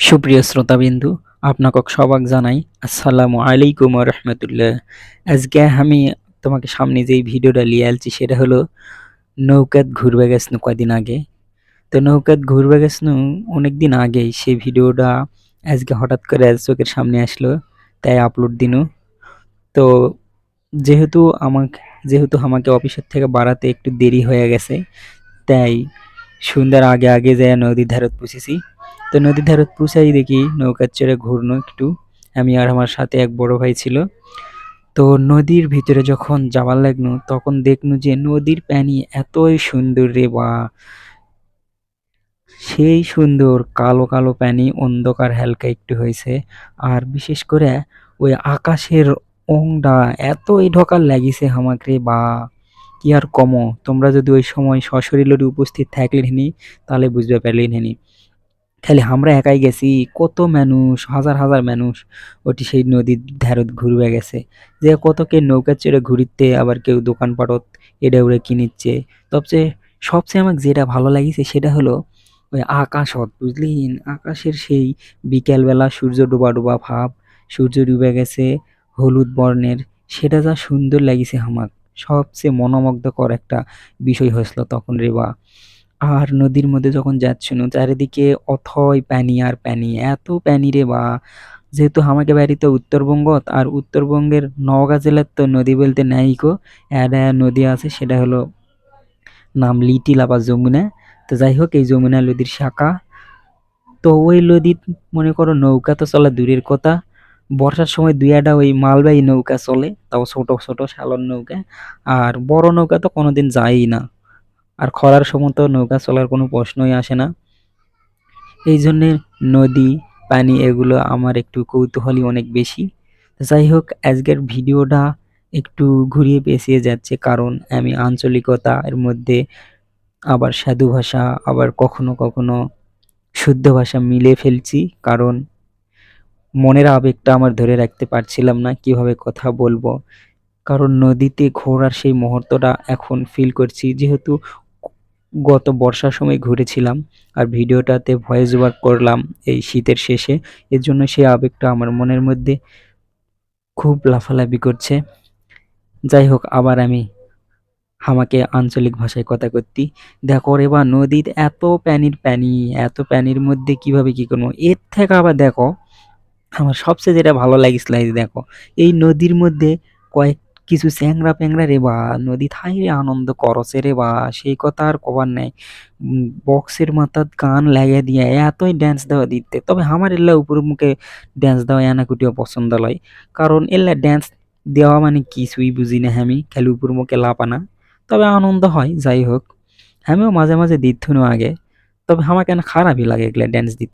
সুপ্রিয় শ্রোতাবিন্দু, আপনাকক সবাক জানাই আসসালামু আলাইকুম ওয়া রাহমাতুল্লাহ। আজকে আমি তোমাকে সামনে যেই ভিডিওটা লিয়ে আলছি সেটা হলো নৌকাত ঘুরবে গেছনু কয়দিন আগে। তো নৌকাত ঘুরবে গেছনু অনেকদিন আগেই, সেই ভিডিওটা আজকে হঠাৎ করে চোখের সামনে আসলো, তাই আপলোড দিনু। তো যেহেতু যেহেতু আমাকে অফিসের থেকে বাড়াতে একটু দেরি হয়ে গেছে, তাই সন্ধ্যার আগে আগে যাইয়া নদীর ধারত পৌঁছেছি। তো নদীর ধারত পৌঁছাই দেখি নৌকার চড়ে ঘুরনো একটু, আমি আর আমার সাথে এক বড় ভাই ছিল। তো নদীর ভিতরে যখন যাবার লাগনু তখন দেখনু যে নদীর পানি এতই সুন্দর রে বা, সেই সুন্দর কালো কালো পানি, অন্ধকার হালকা একটু হয়েছে। আর বিশেষ করে ওই আকাশের অংটা এতই ঢোকার লাগিছে হামাক রে বা, কি আর কমো। তোমরা যদি ওই সময় সশরীরে উপস্থিত থাকলে হিনি তাহলে বুঝতে পারলে হিনি। খালি আমরা একাই গেছি, কত মানুষ, হাজার হাজার মানুষ ওটি সেই নদীর ধারত ঘুরবে গেছে। যে কত কে নৌকা চড়ে ঘুরিতে, আবার কেউ দোকানপাটত এটা ওরে কিনিচ্ছে। সবচেয়ে সবচেয়ে আমার যেটা ভালো লাগিছে সেটা হলো ওই আকাশত, বুঝলিন, আকাশের সেই বিকেলবেলা সূর্য ডোবা ডোবা ভাব, সূর্য ডুবে গেছে হলুদ বর্ণের, সেটা যা সুন্দর লাগিছে হামাক। সবচেয়ে মনোমুগ্ধকর একটা বিষয় হয়েছিল তখন রে বা। আর নদীর মধ্যে যখন যাচ্ছিনু চারিদিকে অথই পানি আর পানি, এত পানি রে বা। যেহেতু আমাকে বাড়িতে উত্তরবঙ্গত, আর উত্তরবঙ্গের নওগাঁ জেলার তো নদী বলতে নাইকো, একটা নদী আছে সেটা হলো নাম লিটিল বা যমুনা। তো যাই হোক, এই যমুনা নদীর শাখা। তো ওই নদীত মনে করো নৌকা তো চলা দূরের কথা, বর্ষার সময় দুই একটা ওই মালবাহী নৌকা চলে, তাও ছোট ছোট সালন নৌকা। আর বড় নৌকা তো কোনোদিন যায়ই না। আর খরার সময় তো নৌকা চলার কোনো প্রশ্নই আসে না। এই জন্যে নদী, পানি এগুলো আমার একটু কৌতূহলী অনেক বেশি। যাই হোক, আজকের ভিডিওটা একটু ঘুরিয়ে পেঁচিয়ে যাচ্ছে, কারণ আমি আঞ্চলিকতা এর মধ্যে আবার সাধু ভাষা, আবার কখনো কখনো শুদ্ধ ভাষা মিলে ফেলছি, কারণ মনের আবেগটা আমার ধরে রাখতে পারছিলাম না কিভাবে কথা বলবো। কারণ নদীতে ঘোরার সেই মুহূর্তটা এখন ফিল করছি, যেহেতু গত বর্ষার সময় ঘুরেছিলাম আর ভিডিওটাতে ভয়েস ওভার করলাম এই শীতের শেষে। এর জন্য সেই আবেগটা আমার মনের মধ্যে খুব লাফালাফি করছে। যাই হোক, আবার আমি আমাকে আঞ্চলিক ভাষায় কথা করতি। দেখো রে বা, নদীর এত পানির পানি, এত পানির মধ্যে কিভাবে কি করবো। এর থেকে আবার দেখো, আমার সবচেয়ে যেটা ভালো লাগিছিল, এই যে দেখো এই নদীর মধ্যে কয়েক কিছু চ্যাংড়া প্যাংড়া রে বা, নদী থাইরে আনন্দ করছে রে বা, সেই কথা আর কবার নাই। বক্সের মাথাত গান লাগিয়ে দিয়ে এতই ড্যান্স দেওয়া দিতে। তবে আমার এল্লা উপর মুখে ড্যান্স দেওয়া এনাকুটিও পছন্দ লয়, কারণ এল্লা ড্যান্স দেওয়া মানে কিছুই বুঝি না আমি, খালি উপর মুখে লাপানা। তবে আনন্দ হয়, যাই হোক। আমিও মাঝে মাঝে দিত আগে, তবে আমার কেন খারাপই লাগে এগুলা ড্যান্স দিতে।